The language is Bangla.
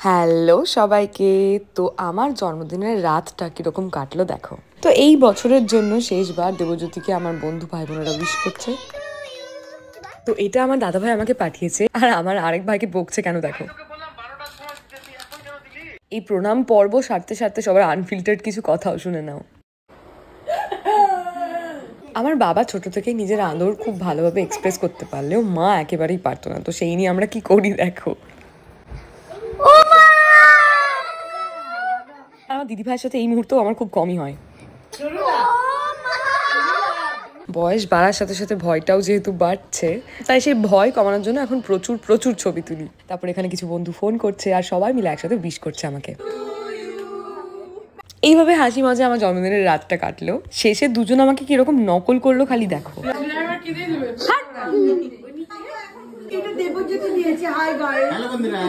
হ্যালো সবাইকে। তো আমার জন্মদিনের রাতটা কিরকম কাটলো দেখো। তো এই বছরের জন্য শেষবার দেবজ্যোতিকে আমার বন্ধু ভাই বোনেরা উইশ করছে। তো এটা আমার দাদা ভাই আমাকে পাঠিয়েছে, আর আমার আরেক ভাইকে বকছে কেন দেখো। এই প্রণাম পর্ব সারতে সারতে সবার আনফিল্টার্ড কিছু কথাও শুনে নাও। আমার বাবা ছোট থেকে নিজের আদর খুব ভালোভাবে এক্সপ্রেস করতে পারলেও মা একেবারেই পারতো না। তো সেই নিয়ে আমরা কি করি দেখো। আমার দিদি ভাইয়ের সাথে এই মুহূর্তেও আমার খুব কমই হয়। বয়স বাড়ার সাথে সাথে ভয়টাও যেহেতু বাড়ছে, তাই সেই ভয় কমানোর জন্য এখন প্রচুর প্রচুর ছবি তুলি। তারপর এখানে কিছু বন্ধু ফোন করছে আর সবাই মিলে একসাথে উইশ করছে আমাকে। এইভাবে হাসি মজা আমার জন্মদিনের রাতটা কাটলো। শেষে দুজন আমাকে কিরকম নকল করলো খালি দেখো। এটা দেবজ্যোতি দিয়েছে। Hi guys. হ্যালো বন্ধুরা।